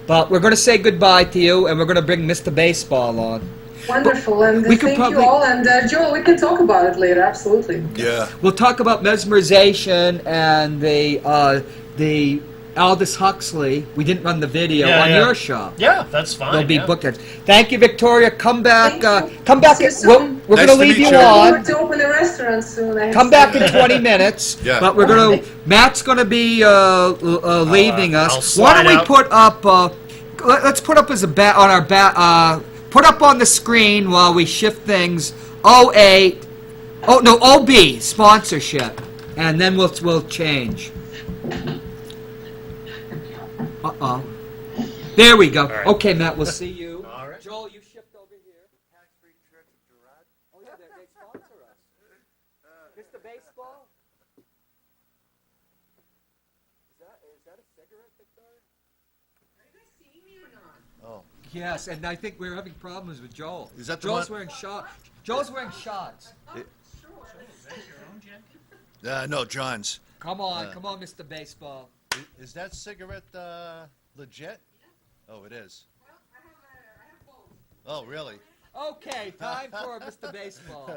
but we're gonna say goodbye to you, and we're gonna bring Mr. Baseball on. Wonderful, and we could thank probably- you all. And Joel, we can talk about it later. Absolutely. Yeah. We'll talk about mesmerization and the Aldous Huxley. We didn't run the video on your show. Yeah, that's fine. They'll be yeah. booked. Thank you, Victoria. Come back. Thank you. Come back. See you We're soon. going Nice to to leave meet you you. on. We're to open a restaurant soon. I have Come to back say. in 20 minutes. Yeah. But we're gonna. Matt's gonna be leaving I'll us. Why don't slide we out. put up? Let's put up as a bat on our put up on the screen while we shift things. 08. Oh no, OB sponsorship, and then we'll change. There we go. right. Okay, Matt. We'll see you. All right. Joel, you shift over here. Oh yeah, they sponsor us. Mr. Baseball. Is that a cigarette, Victoria? Are you guys seeing me or not? Oh. Yes, and I think we're having problems with Joel. Is that the Joel's one- wearing shorts. Joel's wearing shorts. No, John's. Come on, Mr. Baseball. Is that cigarette legit? Oh, it is. Oh, really? Okay, time for Mr. Baseball.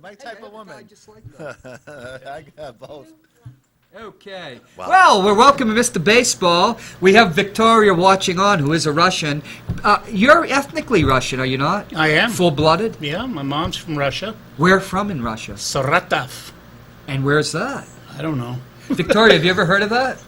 My Hey, type I of have a guy woman. just like that. I got both. Okay. Wow. Well, we're welcoming Mr. Baseball. We have Victoria watching on, who is a Russian. You're ethnically Russian, are you not? I am. Full-blooded? Yeah, my mom's from Russia. Where from in Russia? Saratov. And where's that? I don't know. Victoria, have you ever heard of that?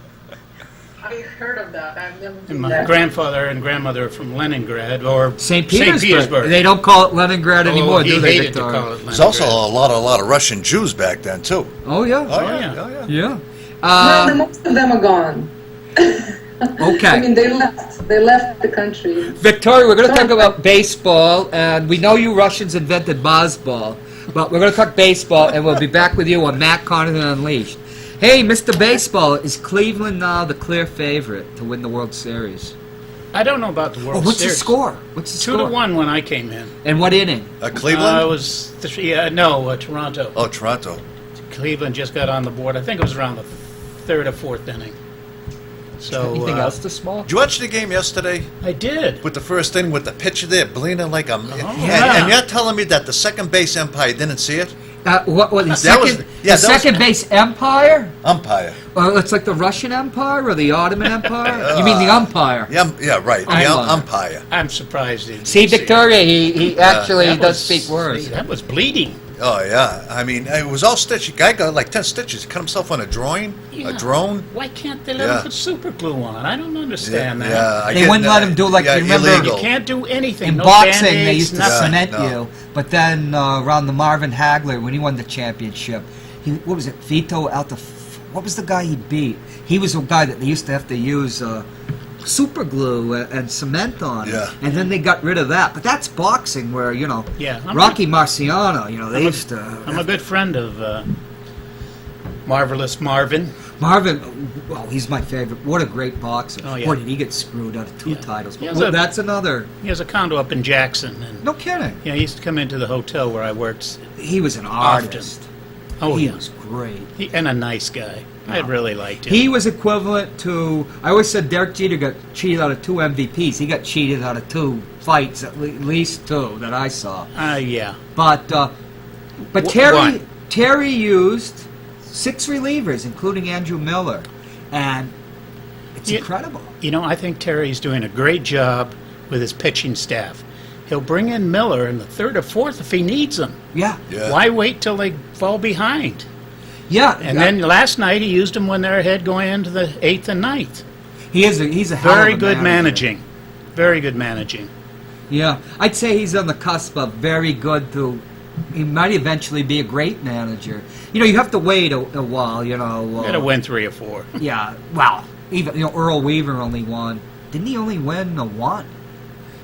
I heard of that. I've never And been my there. grandfather and grandmother are from Leningrad or St. Petersburg. They don't call it Leningrad anymore, he do they, hated to Victoria? call it There's also Leningrad. a lot of Russian Jews back then too. Oh, yeah. Oh yeah. yeah, yeah. Yeah. No, most of them are gone. Okay. I mean, they left. They left the country. Victoria, we're going to talk about baseball, and we know you Russians invented baseball, but we're going to talk baseball, and we'll be back with you on Matt Connarton Unleashed. Hey, Mr. Baseball, is Cleveland now the clear favorite to win the World Series? I don't know about the World Oh, what's Series. the score? What's the score? 2-1 when I came in. And what inning? Cleveland? It was Toronto. Oh, Toronto. Cleveland just got on the board. I think it was around the third or fourth inning. So Anything else to small? Did you watch the game yesterday? I did. With the first inning, with the pitcher there bleeding like a... yeah. And you're telling me that the second base umpire didn't see it? What the That second, was- yeah, the that was- second base empire? Umpire. It's like the Russian Empire or the Ottoman Empire? You mean the umpire? Yeah, right. The Umpire. umpire. I'm surprised he didn't See, see it. Victoria, he actually That does was- speak words. That was bleeding. Oh, yeah. I mean, it was all stitched. The guy got like 10 stitches. He cut himself on a drone. Yeah. A drone. Why can't they let Yeah. him put super glue on? I don't understand that. Yeah, They wouldn't let him do like, you remember- illegal. You can't do anything. In no boxing, they Band-Aids, used to nothing. cement no. you, but then around the Marvin Hagler, when he won the championship, what was it, Vito what was the guy he beat? He was a guy that they used to have to use super glue and cement on. Yeah. And then they got rid of that. But that's boxing where, Yeah, I'm Rocky Marciano, they used to... I'm a good friend of Marvelous Marvin. Marvin, well, he's my favorite. What a great boxer. Oh, yeah. Boy, did he get screwed out of two titles. He But has a- that's another... He has a condo up in Jackson. And No kidding. yeah, he used to come into the hotel where I worked. He was an Often. artist. Oh, he yeah. was great. And a nice guy. I really liked him. He was equivalent to, I always said Derek Jeter got cheated out of 2 MVPs. He got cheated out of 2 fights, at least 2 that I saw. Yeah. But Terry used 6 relievers, including Andrew Miller, and it's incredible. You know, I think Terry's doing a great job with his pitching staff. He'll bring in Miller in the 3rd or 4th if he needs them. Yeah. Why wait till they fall behind? Yeah. And then last night he used them when they're ahead going into the 8th and 9th. He's a hell of a very good manager. managing. Very good managing. Yeah, I'd say he's on the cusp of very good to. He might eventually be a great manager. You know, you have to wait a while. You know, Got to win 3 or 4. Yeah, well, even Earl Weaver only won. Didn't he only win 1?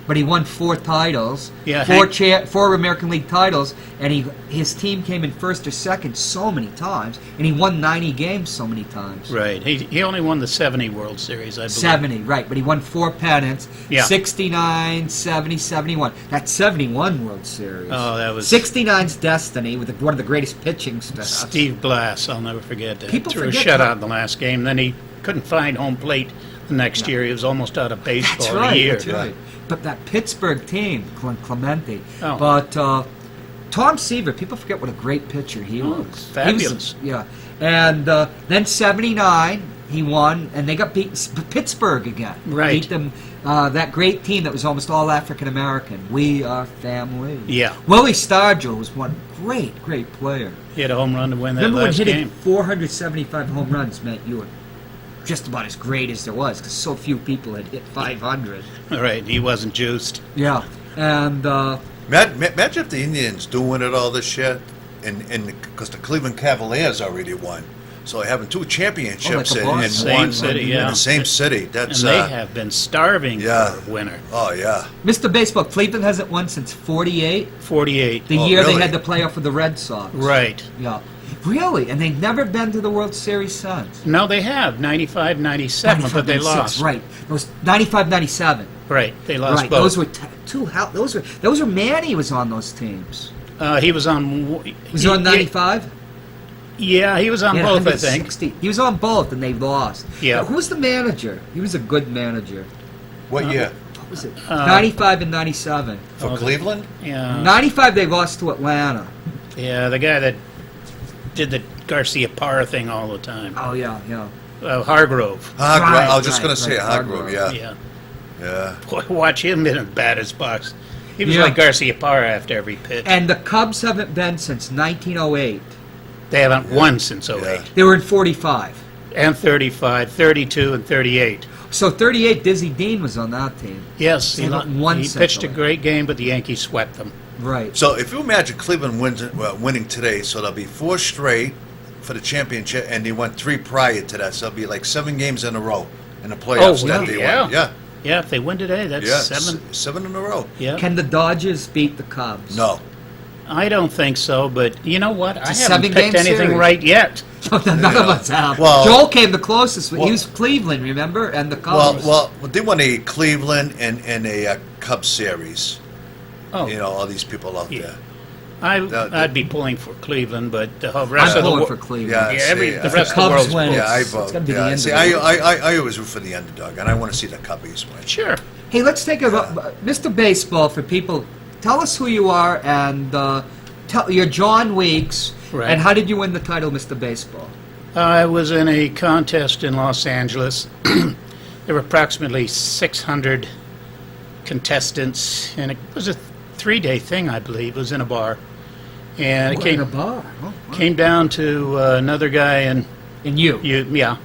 But he won 4 titles, Yeah, 4 American League titles, and his team came in 1st or 2nd so many times, and he won 90 games so many times. Right. He only won the 70 World Series, I believe. 70, right, but he won 4 pennants, Yeah. 69, 70, 71. That 71 World Series. Oh, that was 69's destiny with one of the greatest pitching staffs. Steve Blass. I'll never forget that. People Threw a forget shutout that. in the last game. Then he couldn't find home plate the next year. He was almost out of baseball That's in right, a year. that's right. But that Pittsburgh team, Clemente. Oh. But Tom Seaver, people forget what a great pitcher he was. Fabulous. Yeah. And then 79, he won, and they got beat Pittsburgh again. Right. Beat them, that great team that was almost all African-American. We are family. Yeah. Willie Stargell was one great player. He had a home run to win that Remember when last hitting game. 475 home runs meant you were just about as great as there was, because so few people had hit 500. Right. He wasn't juiced. Yeah, and Imagine if the Indians do win it all this year, and because the Cleveland Cavaliers already won, so having 2 championships like a in Boston. Same one city, in yeah. the same city. And That's they have been starving yeah. for a winner. Oh yeah. Mr. Baseball, Cleveland hasn't won since 48, 48. the Oh, year really? they had the playoff with the Red Sox. Right. Yeah. Really? And they've never been to the World Series since. No, they have. 95, 97, but they 96, lost. Right. Those 95, 97. Right. They lost Right. both. Those were those were Manny was on those teams. He was on... Was he on 95? Yeah, he was on He had both, I think. 160. He was on both, and they lost. Yeah. Who was the manager? He was a good manager. What year? What was it? 95 and 97. For Cleveland? Yeah. 95, they lost to Atlanta. Yeah, the guy that did the Garcia Parra thing all the time. Oh, yeah, yeah. Hargrove. I was just right, going to say right, Hargrove. Hargrove. Yeah. Yeah. Yeah. Watch him in a batter's box. He was Yeah. like Garcia Parra after every pitch. And the Cubs haven't been since 1908. They haven't won since 08. Yeah. They were in 45. And 35, 32, and 38. So 38, Dizzy Dean was on that team. Yes, They haven't won he since pitched a 08. great game, but the Yankees swept them. Right. So if you imagine Cleveland winning today, so there'll be 4 straight for the championship, and they won 3 prior to that, so it'll be like 7 games in a row in the playoffs that they won. Yeah. Yeah, if they win today, that's Yeah. 7. 7 in a row. Yeah. Can the Dodgers beat the Cubs? No. I don't think so, but you know what? I It's a haven't picked 7-game anything series. right yet. None of us have. Well- Joel came the closest. He Well- was Cleveland, remember? And the Well, Cubs. they won a Cleveland and a Cubs series. Oh, You know, all these people out Yeah. there. I'd be pulling for Cleveland, but the whole rest I'm of the pulling wor- for Cleveland. Yeah, Yeah, see, the if rest of the Cubs world's win, pulling. Yeah, I it's vote. gonna be the Yeah, end see, of it. I always root for the underdog, and I want to see the Cubbies win. Sure. Hey, let's take a Mr. Baseball for people. Tell us who you are and you're John Weeks. Right. And how did you win the title, Mr. Baseball? I was in a contest in Los Angeles. There were approximately 600 contestants, and it was a 3-day thing, I believe. It was in a bar. And it in a bar. Oh, wow. came down to another guy in And you. yeah,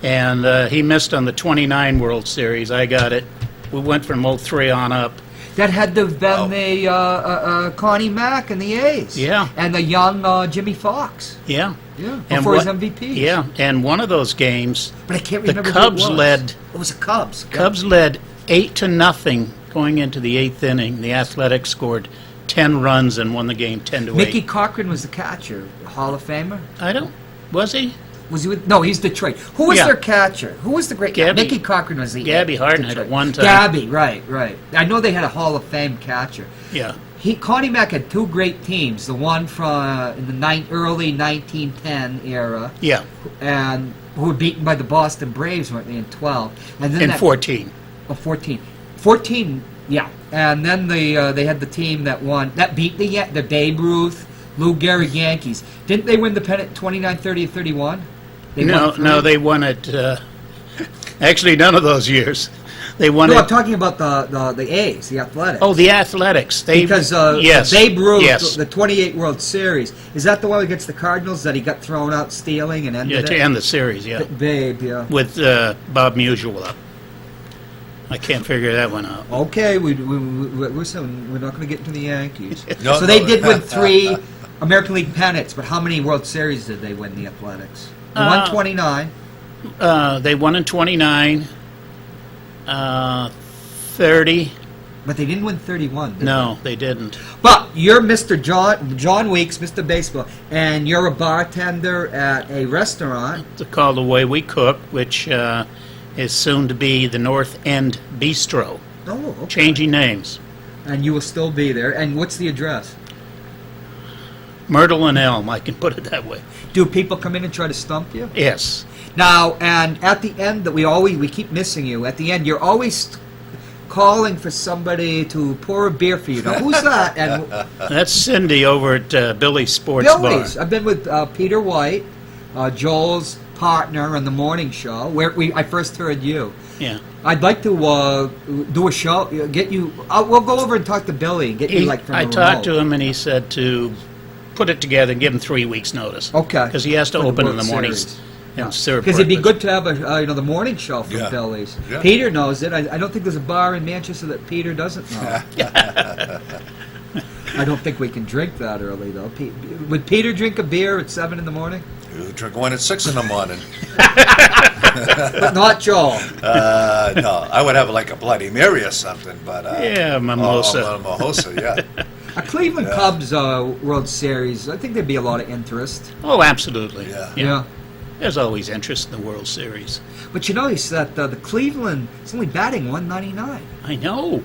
and he missed on the 29 World Series. I got it. We went from 03 on up. That had to have been the Connie Mack and the A's. Yeah. And the young Jimmy Fox. Yeah. Yeah. And Before his what- MVP. Yeah, and one of those games, But I can't the remember Cubs who it was. led. It was the Cubs. Cubs led 8-0 going into the 8th inning. The Athletics scored 10 runs and won the game 10-8. Mickey Cochran was the catcher. Hall of Famer. Was he? Was he with? No, he's Detroit. Who was Yeah. their catcher? Who was the great catcher? Gabby. Mickey Cochran was the Gabby Harden had Detroit. it one time. Gabby, right. I know they had a Hall of Fame catcher. Yeah. Connie Mack had two great teams. The one from in the early 1910 era, Yeah, and who were beaten by the Boston Braves, weren't they, in 12? And then in 14. Oh, 14. 14, yeah. And then they had the team that beat the Babe Ruth, Lou Gehrig Yankees. Didn't they win the pennant 29, 30, 31? No, they won it. Actually, none of those years. They won No, it. I'm talking about the A's, the Athletics. Oh, the Athletics. Because yes, Babe Ruth, yes. the 28 World Series, is that the one against the Cardinals that he got thrown out stealing and ended To it? end the series, yeah. Babe, yeah. With Bob Musial up. I can't figure that one out. Okay, we're not going to get into the Yankees. No, so they no. did win 3 American League pennants, but how many World Series did they win, the Athletics? They won 29. They won in 29, 30. But they didn't win 31. Did No, they didn't. But you're Mr. John Weeks, Mr. Baseball, and you're a bartender at a restaurant. It's called The Way We Cook, which is soon to be the North End Bistro. Oh, okay. Changing names. And you will still be there. And what's the address? Myrtle and Elm, I can put it that way. Do people come in and try to stump you? Yes. Now, and at the end, we keep missing you. At the end, you're always calling for somebody to pour a beer for you. Now, who's that? And That's Cindy over at Billy's Sports Billy's. Bar. I've been with Peter White, Joel's partner on the morning show, where I first heard you. Yeah. I'd like to do a show, get you. We'll go over and talk to Billy and get you like from I the talked remote. to him and he said to put it together and give him 3 weeks' notice. Okay. Because he has to For the open in World the mornings Series. and serve Because it'd be breakfast. good to have the morning show from Yeah. Billy's. Yeah. Peter knows it. I don't think there's a bar in Manchester that Peter doesn't know. I don't think we can drink that early though. Would Peter drink a beer at 7 in the morning? You drink one at 6 in the morning. But not Joel. No, I would have like a Bloody Mary or something, but Yeah, mimosa. Oh, mimosa, yeah. A Cleveland Yeah. Cubs World Series. I think there'd be a lot of interest. Oh, absolutely. Yeah. There's always interest in the World Series. But you notice that the Cleveland is only batting 199. I know.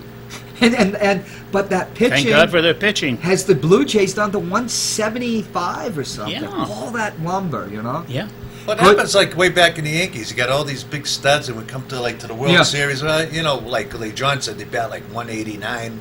But that pitching Thank God for their pitching. has the Blue Jays down to 175 or something. Yeah. All that lumber, you know. Yeah. What happens like way back in the Yankees? You got all these big studs, and we come to the World Yeah. Series. Like John said, they bat like 189,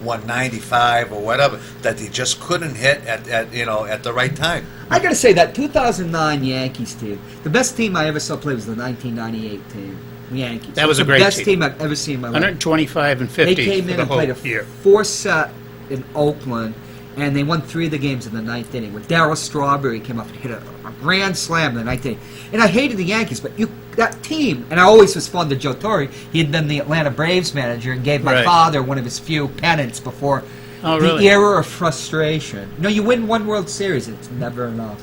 195 or whatever that they just couldn't hit at the right time. I got to say that 2009 Yankees team, the best team I ever saw play was the 1998 team, the Yankees. That was It's a great the best team. team I've ever seen in my life. 125 and 50 They came for in the and whole played a year. 4-set in Oakland, and they won 3 of the games in the 9th inning. When Darryl Strawberry came up and hit a grand slam in the 9th inning. And I hated the Yankees, but that team, and I always was fond of Joe Torre. He had been the Atlanta Braves manager and gave my Right. father one of his few pennants before Oh, the really? era of frustration. You win one World Series, it's never enough.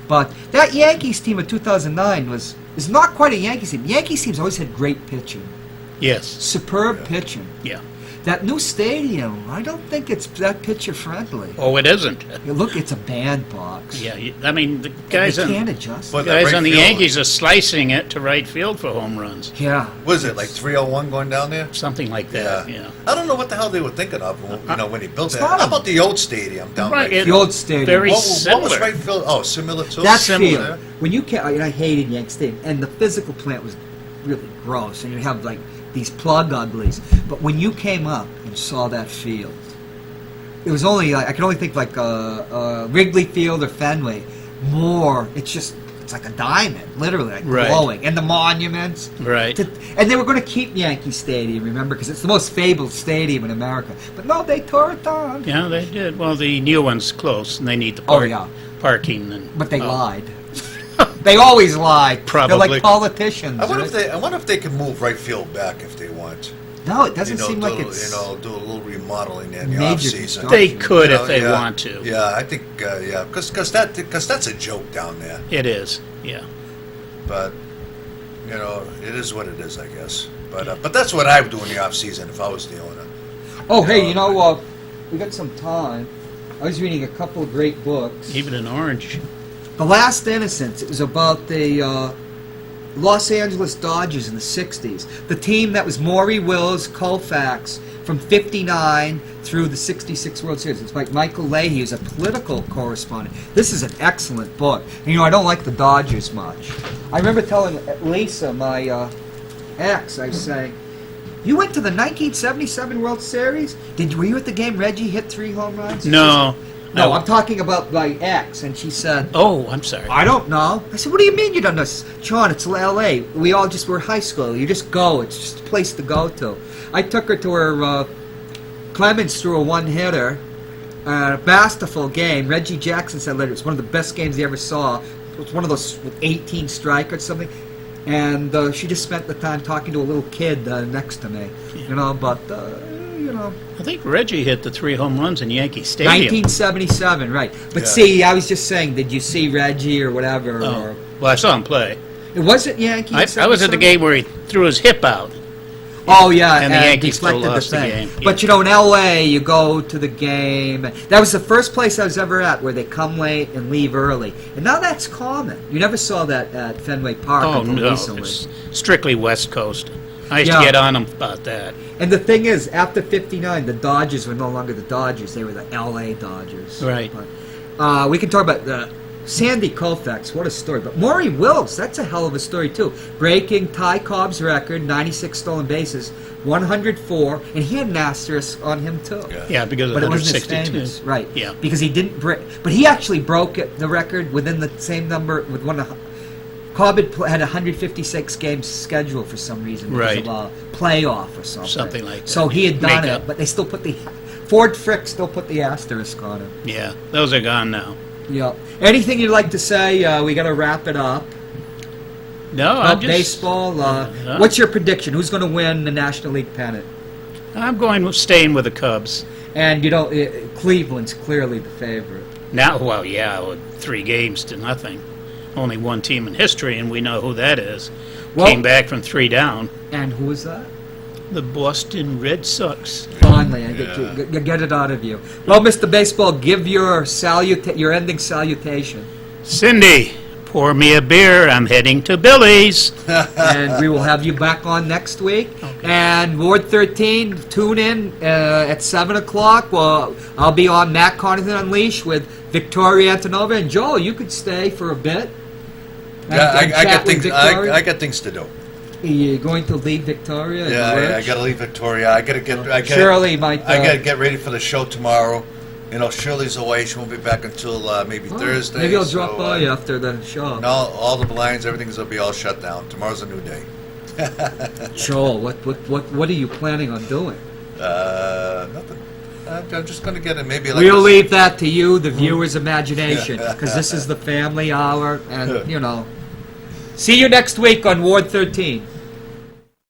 But that Yankees team of 2009 is not quite a Yankees team. Yankees teams always had great pitching. Yes. Superb pitching. Yeah. That new stadium, I don't think it's that pitcher friendly. Oh, it isn't. Look, it's a bandbox. Yeah. I mean, the guys They on can't adjust. But guys right on the field- Yankees are slicing it to right field for home runs. Yeah. What is it, like 301 going down there? Something like that. Yeah. I don't know what the hell they were thinking of when he built that. not How a- about the old stadium down Right, right it- The old stadium. Very What similar. was right field? Oh, similar to That's similar. field. When you came, I hated Yankee Stadium, and the physical plant was really gross, and you have like these plug uglies. But when you came up and saw that field, it was only I can only think like Wrigley Field or Fenway. It's like a diamond, literally, like Right. glowing, and the monuments. Right. And they were going to keep Yankee Stadium, remember, because it's the most fabled stadium in America. But no, they tore it down. Yeah, they did. Well, the new one's close, and they need the Oh, yeah. parking. And But they lied. They always lie. Probably. They're like politicians. I wonder right? if they can move right field back if they want. No, it doesn't seem do, like it's. do a little remodeling in the Major off season. construction. They could You know, if they yeah. want to. Yeah, I think because that's a joke down there. It is. Yeah. But it is what it is, I guess. But that's what I would do in the off season if I was the owner. Oh, hey, we got some time. I was reading a couple of great books. Even an orange. The Last Innocents. It was about the Los Angeles Dodgers in the 60s. The team that was Maury Wills, Koufax, from 59 through the 66 World Series. It's like Michael Leahy, who's a political correspondent. This is an excellent book. And, I don't like the Dodgers much. I remember telling Lisa, my ex, I was saying, you went to the 1977 World Series? Were you at the game Reggie hit 3 home runs? No. No, I'm talking about my ex, and she said, Oh, I'm sorry. I don't know. I said, what do you mean you don't know? Sean, it's L.A. We all just were high school. You just go. It's just a place to go to. I took her to her Clemens threw a one-hitter, a masterful game. Reggie Jackson said later it was one of the best games he ever saw. It was one of those with 18 strike or something. And she just spent the time talking to a little kid next to me. I think Reggie hit the 3 home runs in Yankee Stadium. 1977, right. But see, I was just saying, did you see Reggie or whatever? Oh. Or, Well, I saw him play. it wasn't Yankee. I was at the game where he threw his hip out. Oh, yeah, And the Yankees still deflected lost the thing. game. But, in L.A., you go to the game. That was the first place I was ever at where they come late and leave early. And now that's common. You never saw that at Fenway Park Oh, until no. recently. It's strictly West Coast. I used Yeah. to get on him about that. And the thing is, after 59, the Dodgers were no longer the Dodgers. They were the L.A. Dodgers. Right. But, we can talk about Sandy Koufax. What a story. But Maury Wills, that's a hell of a story, too. Breaking Ty Cobb's record, 96 stolen bases, 104. And he had an asterisk on him, too. Yeah, because of But it wasn't as 162. famous. Right. Yeah. Because he didn't break. But he actually broke the record within the same number with one of. Cobb had 156 games scheduled for some reason because Right. of a playoff or something. Something like that. So he had done Makeup. it, but they still put Ford Frick still put the asterisk on it. Yeah, those are gone now. Yeah. Anything you'd like to say? We got to wrap it up. No, About I'm just... baseball. What's your prediction? Who's going to win the National League pennant? I'm staying with the Cubs. And Cleveland's clearly the favorite. Now, well, yeah, with 3 games to nothing. Only one team in history, and we know who that is. Well- Came back from 3 down. And who is that? The Boston Red Sox. Finally, I get it out of you. Well, Mr. Baseball, give your ending salutation. Cindy, pour me a beer. I'm heading to Billy's. And we will have you back on next week. Okay. And Ward 13, tune in at 7 o'clock. Well, I'll be on Matt Connarton Unleashed with Victoria Antonova. And Joel, you could stay for a bit. Yeah, and I chat got with things. Victoria. I got things to do. Are you going to leave Victoria? Yeah, I got to leave Victoria. I got to get. Shirley might. I got to get ready for the show tomorrow. Shirley's away. She won't be back until maybe Thursday. Maybe I'll drop by after the show. No, all the blinds, everything's gonna be all shut down. Tomorrow's a new day. Joel, what are you planning on doing? Nothing. I'm just gonna get it. Maybe. Like We'll leave that to you, the viewer's imagination, because this is the family hour, and See you next week on Ward 13.